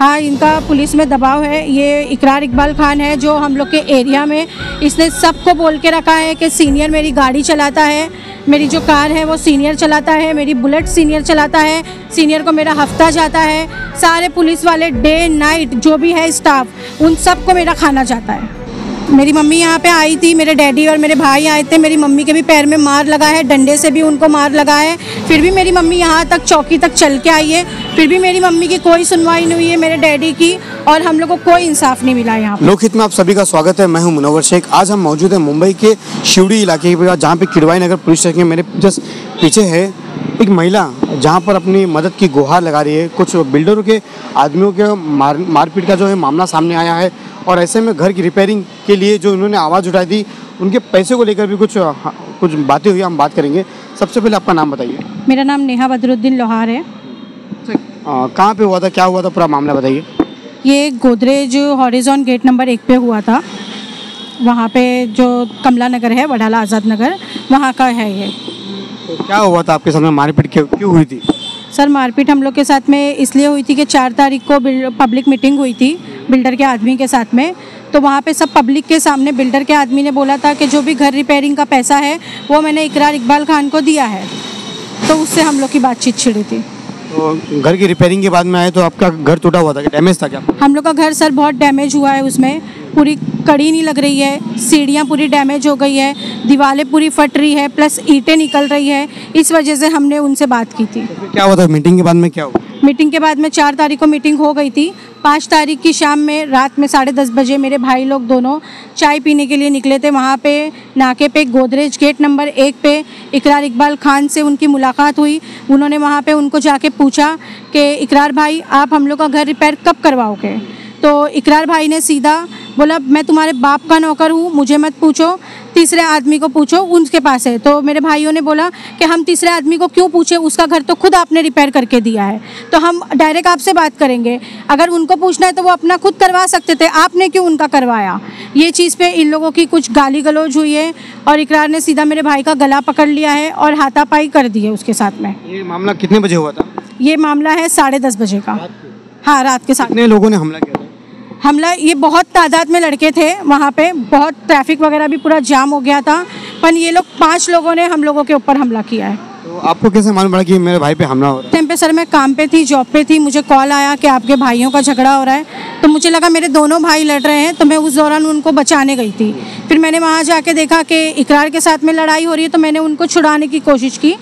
हाँ, इनका पुलिस में दबाव है। ये इकरार इकबाल खान है जो हम लोग के एरिया में, इसने सबको बोल के रखा है कि सीनियर मेरी गाड़ी चलाता है, मेरी जो कार है वो सीनियर चलाता है, मेरी बुलेट सीनियर चलाता है, सीनियर को मेरा हफ्ता जाता है। सारे पुलिस वाले डे नाइट जो भी है स्टाफ, उन सबको मेरा खाना जाता है। मेरी मम्मी यहाँ पे आई थी, मेरे डैडी और मेरे भाई आए थे। मेरी मम्मी के भी पैर में मार लगा है, डंडे से भी उनको मार लगा है। फिर भी मेरी मम्मी यहाँ तक चौकी तक चल के आई है, फिर भी मेरी मम्मी की कोई सुनवाई नहीं हुई है, मेरे डैडी की, और हम लोग को कोई इंसाफ नहीं मिला यहाँ पे। लोकहित में आप सभी का स्वागत है। मैं हूँ मुनव्वर शेख। आज हम मौजूद हैं मुंबई के शिवड़ी इलाके पे, जहाँ पे किडवाई नगर पुलिस स्टेशन के मेरे जस्ट पीछे है एक महिला, जहाँ पर अपनी मदद की गुहार लगा रही है। कुछ बिल्डरों के आदमियों के मारपीट का जो है मामला सामने आया है, और ऐसे में घर की रिपेयरिंग के लिए जो उन्होंने आवाज़ उठाई थी, उनके पैसे को लेकर भी कुछ बातें हुई, हम बात करेंगे। सबसे पहले आपका नाम बताइए। मेरा नाम नेहा बदरुद्दीन लोहार है। कहाँ पे हुआ था, क्या हुआ था, पूरा मामला बताइए। ये गोदरेज हॉरिजॉन गेट नंबर 1 पे हुआ था। वहाँ पे जो कमला नगर है, वडाला आज़ाद नगर, वहाँ का है ये। तो क्या हुआ था आपके साथ में, मारपीट क्यों हुई थी? सर, मारपीट हम लोग के साथ में इसलिए हुई थी कि 4 तारीख को पब्लिक मीटिंग हुई थी बिल्डर के आदमी के साथ में। तो वहाँ पे सब पब्लिक के सामने बिल्डर के आदमी ने बोला था कि जो भी घर रिपेयरिंग का पैसा है वो मैंने इकरार इकबाल खान को दिया है। तो उससे हम लोग की बातचीत छिड़ी थी। तो घर की रिपेयरिंग के बाद में आए तो आपका घर टूटा हुआ था, क्या डैमेज था क्या? हम लोग का घर सर बहुत डैमेज हुआ है, उसमें पूरी कड़ी नहीं लग रही है, सीढ़ियाँ पूरी डैमेज हो गई है, दीवारें पूरी फट रही है, प्लस ईंटें निकल रही है। इस वजह से हमने उनसे बात की थी। तो क्या हुआ था मीटिंग के बाद में, क्या हुआ? मीटिंग के बाद में 4 तारीख को मीटिंग हो गई थी। 5 तारीख की शाम में, रात में 10:30 बजे मेरे भाई लोग दोनों चाय पीने के लिए निकले थे। वहाँ पे नाके पे गोदरेज गेट नंबर 1 पे इकरार इकबाल खान से उनकी मुलाकात हुई। उन्होंने वहाँ पे उनको जाके पूछा कि इकरार भाई, आप हम लोग का घर रिपेयर कब करवाओगे? तो इकरार भाई ने सीधा बोला, मैं तुम्हारे बाप का नौकर हूँ, मुझे मत पूछो, तीसरे आदमी को पूछो, उनके पास है। तो मेरे भाइयों ने बोला कि हम तीसरे आदमी को क्यों पूछे, उसका घर तो खुद आपने रिपेयर करके दिया है, तो हम डायरेक्ट आपसे बात करेंगे। अगर उनको पूछना है तो वो अपना खुद करवा सकते थे, आपने क्यों उनका करवाया? ये चीज़ पे इन लोगों की कुछ गाली गलौज हुई है, और इकरार ने सीधा मेरे भाई का गला पकड़ लिया है और हाथापाई कर दी है उसके साथ में। ये मामला कितने बजे हुआ था? ये मामला है 10:30 बजे का। हाँ, रात के साथ। कितने लोगों ने हमला किया था? हमला, ये बहुत तादाद में लड़के थे वहाँ पे, बहुत ट्रैफिक वगैरह भी पूरा जाम हो गया था, पर ये लोग 5 लोगों ने हम लोगों के ऊपर हमला किया है। तो आपको कैसे मालूम पड़ा कि मेरे भाई पे हमला हो रहा है? टाइम पे सर मैं काम पे थी, जॉब पे थी, मुझे कॉल आया कि आपके भाइयों का झगड़ा हो रहा है। तो मुझे लगा मेरे दोनों भाई लड़ रहे हैं, तो मैं उस दौरान उनको बचाने गई थी। फिर मैंने वहाँ जाके देखा कि इकरार के साथ में लड़ाई हो रही है, तो मैंने उनको छुड़ाने की कोशिश की।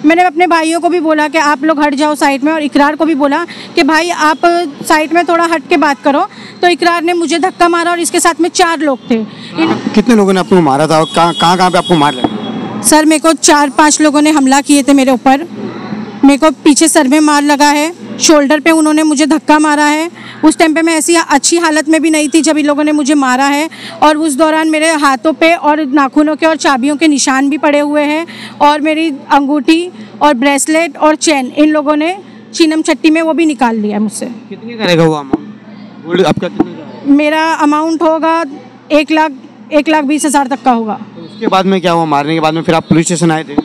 मैंने अपने भाइयों को भी बोला कि आप लोग हट जाओ साइड में, और इकरार को भी बोला कि भाई आप साइड में थोड़ा हट के बात करो। तो इकरार ने मुझे धक्का मारा, और इसके साथ में 4 लोग थे। कितने लोगों ने आपको मारा था, और कहाँ पे आपको मार लगा? सर, मेरे को 4-5 लोगों ने हमला किए थे मेरे ऊपर। मेरे को पीछे सर में मार लगा है, शोल्डर पे उन्होंने मुझे धक्का मारा है। उस टाइम पे मैं ऐसी अच्छी हालत में भी नहीं थी जब इन लोगों ने मुझे मारा है, और उस दौरान मेरे हाथों पे और नाखूनों के और चाबियों के निशान भी पड़े हुए हैं, और मेरी अंगूठी और ब्रेसलेट और चेन इन लोगों ने चीनम चट्टी में वो भी निकाल लिया मुझसे। कितने का रहेगा वो अमाउंट? गोल्ड आपका कितने का है? मेरा अमाउंट होगा 1,20,000 तक का होगा। तो उसके बाद में क्या हुआ? मारने के बाद में फिर आप पुलिस स्टेशन आए थे?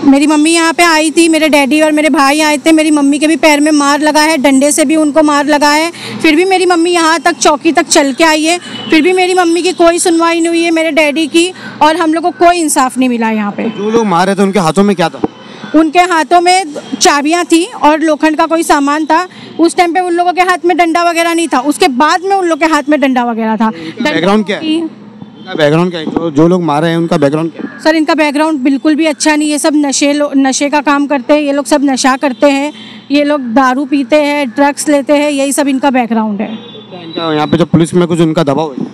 मेरी मम्मी यहाँ पे आई थी, मेरे डैडी और मेरे भाई आए थे। मेरी मम्मी के भी पैर में मार लगा है, डंडे से भी उनको मार लगा है। फिर भी मेरी मम्मी यहाँ तक चौकी तक चल के आई है, फिर भी मेरी मम्मी की कोई सुनवाई नहीं हुई है, मेरे डैडी की, और हम लोग को कोई इंसाफ नहीं मिला यहाँ पे। जो लोग मार रहे थे उनके हाथों में क्या था? उनके हाथों में चाबियाँ थी और लोखंड का कोई सामान था। उस टाइम पे उन लोगों के हाथ में डंडा वगैरह नहीं था, उसके बाद में उन लोग के हाथ में डंडा वगैरह था। बैकग्राउंड क्या है? बैकग्राउंड क्या है? जो लोग मारे हैं उनका बैकग्राउंड क्या है? सर, इनका बैकग्राउंड बिल्कुल भी अच्छा नहीं है। सब नशे का काम करते हैं, ये लोग सब नशा करते हैं, ये लोग दारू पीते हैं, ड्रग्स लेते हैं, यही सब इनका बैकग्राउंड है। इनका यहाँ पे जो पुलिस में कुछ उनका दबाव है?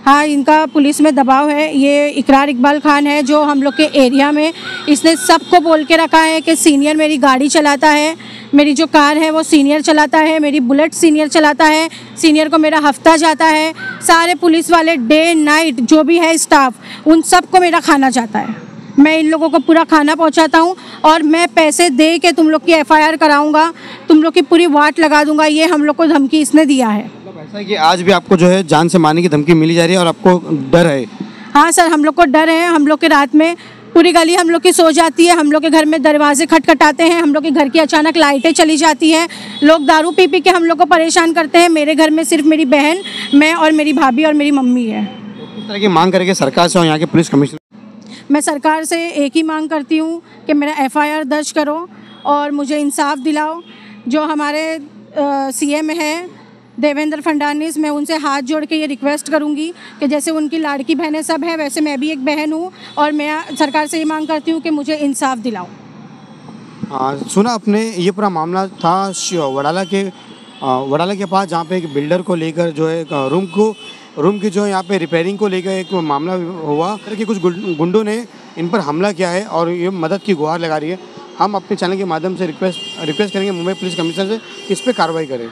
हाँ, इनका पुलिस में दबाव है। ये इकरार इकबाल खान है जो हम लोग के एरिया में, इसने सबको बोल के रखा है कि सीनियर मेरी गाड़ी चलाता है, मेरी जो कार है वो सीनियर चलाता है, मेरी बुलेट सीनियर चलाता है, सीनियर को मेरा हफ्ता जाता है। सारे पुलिस वाले डे नाइट जो भी है स्टाफ, उन सबको मेरा खाना जाता है। मैं इन लोगों को पूरा खाना पहुंचाता हूं, और मैं पैसे दे के तुम लोग की FIR कराऊंगा, तुम लोग की पूरी वाट लगा दूंगा। ये हम लोग को धमकी इसने दिया है। ऐसा है कि आज भी आपको जो है जान से मारने की धमकी मिली जा रही है और आपको डर है? हाँ सर, हम लोग को डर है। हम लोग के रात में पूरी गली हम लोग की सो जाती है, हम लोग के घर में दरवाजे खटखटाते हैं, हम लोग के घर की अचानक लाइटें चली जाती हैं, लोग दारू पी पी के हम लोग को परेशान करते हैं। मेरे घर में सिर्फ मेरी बहन, मैं और मेरी भाभी और मेरी मम्मी है। किस तरह की मांग करेंगे सरकार से और यहाँ के पुलिस कमिश्नर? मैं सरकार से एक ही मांग करती हूँ कि मेरा एफआईआर दर्ज करो और मुझे इंसाफ दिलाओ। जो हमारे सीएम है देवेंद्र फडणवीस, मैं उनसे हाथ जोड़ के ये रिक्वेस्ट करूंगी कि जैसे उनकी लाड़की बहनें सब हैं, वैसे मैं भी एक बहन हूँ और मैं सरकार से ये मांग करती हूँ कि मुझे इंसाफ दिलाओ। सुना आपने, ये पूरा मामला था वडाला के पास, जहाँ पे एक बिल्डर को लेकर जो है रूम की जो है यहाँ पे रिपेयरिंग को लेकर एक मामला हुआ कि कुछ गुंडों ने इन पर हमला किया है और ये मदद की गुहार लगा रही है। हम अपने चैनल के माध्यम से रिक्वेस्ट करेंगे मुंबई पुलिस कमिश्नर से कि इस पर कार्रवाई करें।